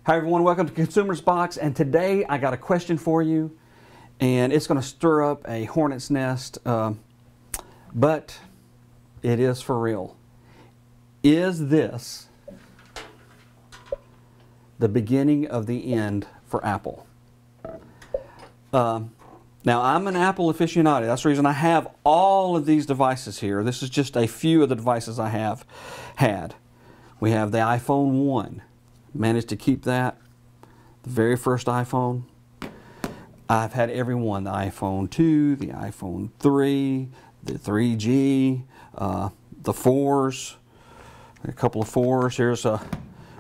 Hi everyone, welcome to ConsumersBox, and today I got a question for you, and it's going to stir up a hornet's nest, but it is for real. Is this the beginning of the end for Apple? Now I'm an Apple aficionado. That's the reason I have all of these devices here. This is just a few of the devices I have had. We have the iPhone 1. Managed to keep that, the very first iPhone. I've had every one, the iPhone 2, the iPhone 3, the 3G, the 4s, a couple of 4s. Here's an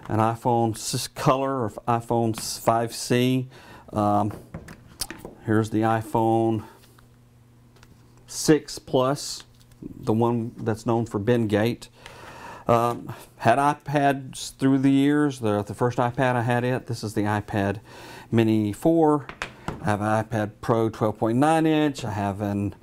iPhone color, or iPhone 5C. Here's the iPhone 6 Plus, the one that's known for Bendgate. Had iPads through the years. The first iPad I had this is the iPad Mini 4. I have an iPad Pro 12.9 inch. I have an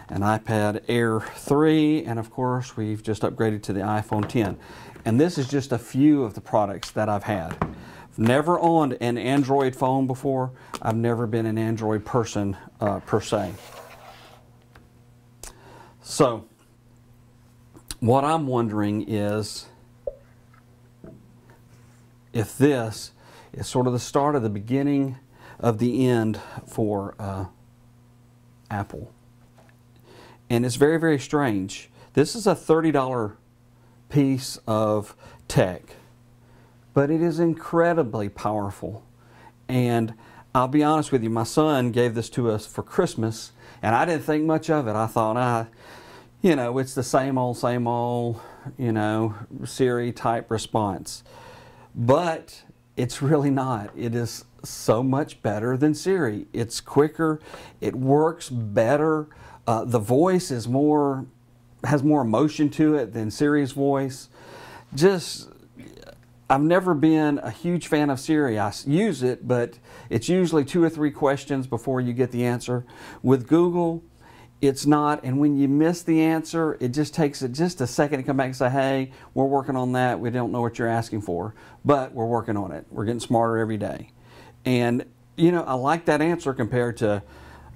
iPad Air 3, and of course we've just upgraded to the iPhone 10. And this is just a few of the products that I've had. I've never owned an Android phone before. I've never been an Android person per se. So what I'm wondering is if this is sort of the start of the beginning of the end for Apple. And it's very, very strange. This is a $30 piece of tech, but it is incredibly powerful. And I'll be honest with you, my son gave this to us for Christmas, and I didn't think much of it. I thought, you know, it's the same old, you know, Siri type response. But it's really not. It is so much better than Siri. It's quicker. It works better. The voice is has more emotion to it than Siri's voice. I've never been a huge fan of Siri. I use it, but it's usually 2 or 3 questions before you get the answer. With Google, it's not, and when you miss the answer, it just takes it just a second to come back and say, hey, we're working on that. We don't know what you're asking for, but we're working on it. We're getting smarter every day. And, you know, I like that answer compared to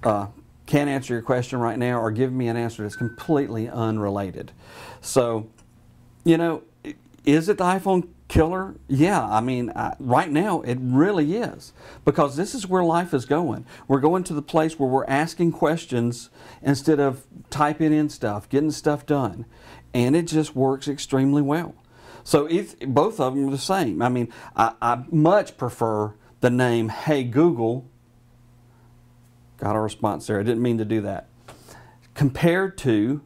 can't answer your question right now, or give me an answer that's completely unrelated. So, you know, is it the iPhone killer? Yeah, I mean, right now it really is, because this is where life is going. We're going to the place where we're asking questions instead of typing in stuff, getting stuff done, and it just works extremely well. So both of them are the same. I mean, I much prefer the name Hey Google. Got a response there. I didn't mean to do that. Compared to,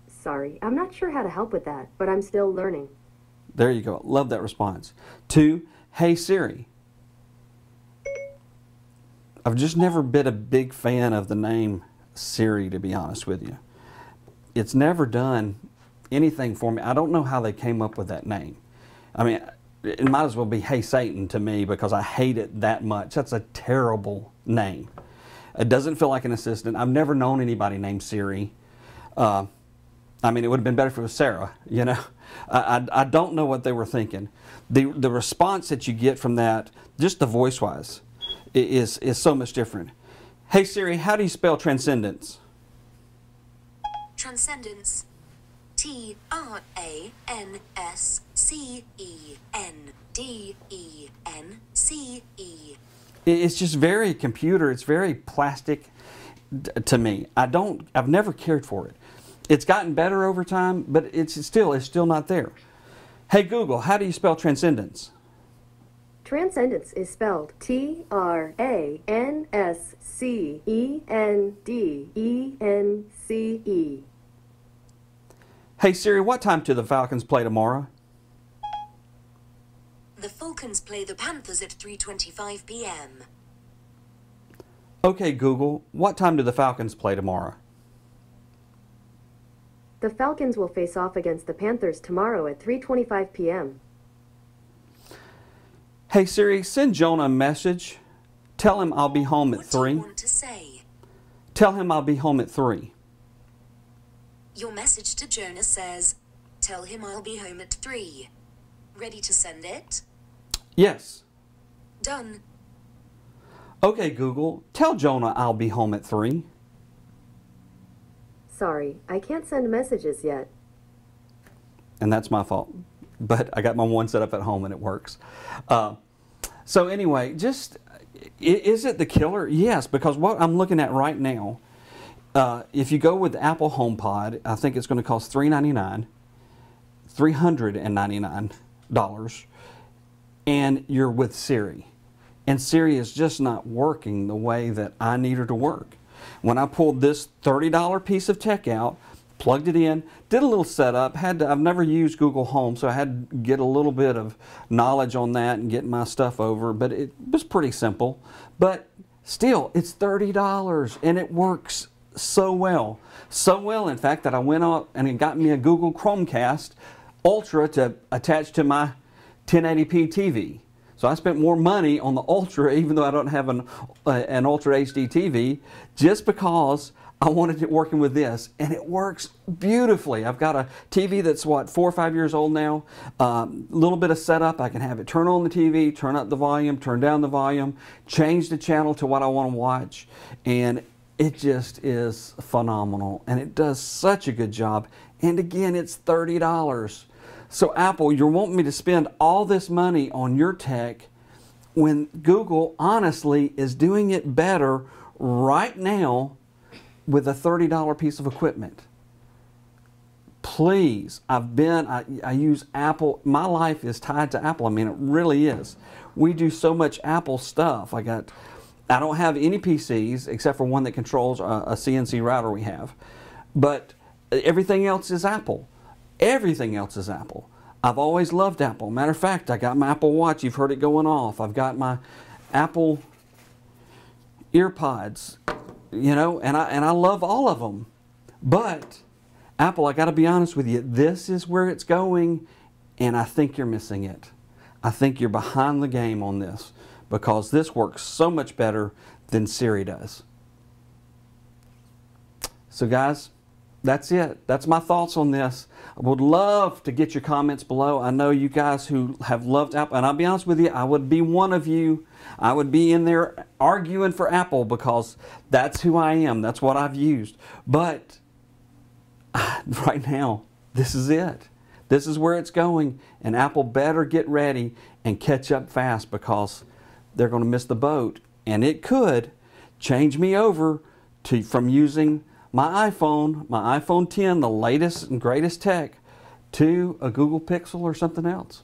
sorry, I'm not sure how to help with that, but I'm still learning. There you go. Love that response. To, Hey Siri. I've just never been a big fan of the name Siri, to be honest with you. It's never done anything for me. I don't know how they came up with that name. I mean, it might as well be Hey Satan to me, because I hate it that much. That's a terrible name. It doesn't feel like an assistant. I've never known anybody named Siri. I mean, it would have been better if it was Sarah, you know. I don't know what they were thinking. The response that you get from that, just the voice-wise, is so much different. Hey Siri, how do you spell transcendence? Transcendence. Transcendence. It's just very computer. It's very plastic to me. I've never cared for it. It's gotten better over time, but it's still not there. Hey Google, how do you spell transcendence? Transcendence is spelled Transcendence. Hey Siri, what time do the Falcons play tomorrow? The Falcons play the Panthers at 3:25 p.m. Okay Google, what time do the Falcons play tomorrow? The Falcons will face off against the Panthers tomorrow at 3:25 p.m. Hey Siri, send Jonah a message. Tell him I'll be home at 3. What do you want to say? Tell him I'll be home at 3. Your message to Jonah says, tell him I'll be home at 3. Ready to send it? Yes. Done. Okay, Google, tell Jonah I'll be home at 3. Sorry, I can't send messages yet. And that's my fault. But I got my one set up at home and it works. So anyway, is it the killer? Yes, because what I'm looking at right now, if you go with the Apple HomePod, I think it's going to cost $399, and you're with Siri. And Siri is just not working the way that I need her to work. When I pulled this $30 piece of tech out, plugged it in, did a little setup, I've never used Google Home, so I had to get a little bit of knowledge on that and get my stuff over, but it was pretty simple. But still, it's $30 and it works so well. So well, in fact, that I went out and it got me a Google Chromecast Ultra to attach to my 1080p TV. So I spent more money on the Ultra, even though I don't have an Ultra HD TV, just because I wanted it working with this, and it works beautifully. I've got a TV that's, what, 4 or 5 years old now. Little bit of setup. I can have it turn on the TV, turn up the volume, turn down the volume, change the channel to what I want to watch, and it just is phenomenal, and it does such a good job. And again, it's $30. So Apple, you're wanting me to spend all this money on your tech when Google honestly is doing it better right now with a $30 piece of equipment. Please, I use Apple. My life is tied to Apple. I mean, it really is. We do so much Apple stuff. I don't have any PCs except for one that controls a CNC router we have. But everything else is Apple. Everything else is Apple. I've always loved Apple. Matter of fact, I got my Apple Watch. You've heard it going off. I've got my Apple EarPods, you know, and I love all of them. But Apple, I got to be honest with you, this is where it's going, and I think you're missing it. I think you're behind the game on this because this works so much better than Siri does. So guys, that's it. That's my thoughts on this. I would love to get your comments below. I know you guys who have loved Apple, and I'll be honest with you, I would be one of you. I would be in there arguing for Apple because that's who I am. That's what I've used. But right now, this is it. This is where it's going, and Apple better get ready and catch up fast because they're going to miss the boat, and it could change me over from using my iPhone 10, the latest and greatest tech, to a Google Pixel or something else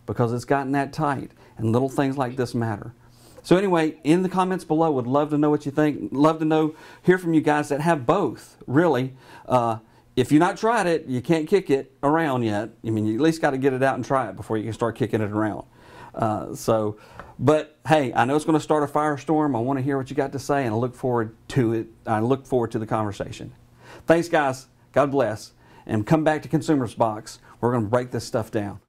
because it's gotten that tight, and little things like this matter. So anyway, in the comments below, would love to know what you think. Love to hear from you guys that have both, really. If you've not tried it, you can't kick it around yet. I mean, you at least got to get it out and try it before you can start kicking it around. But hey, I know it's going to start a firestorm. I want to hear what you got to say, and I look forward to it. I look forward to the conversation. Thanks, guys. God bless. And come back to ConsumersBox. We're going to break this stuff down.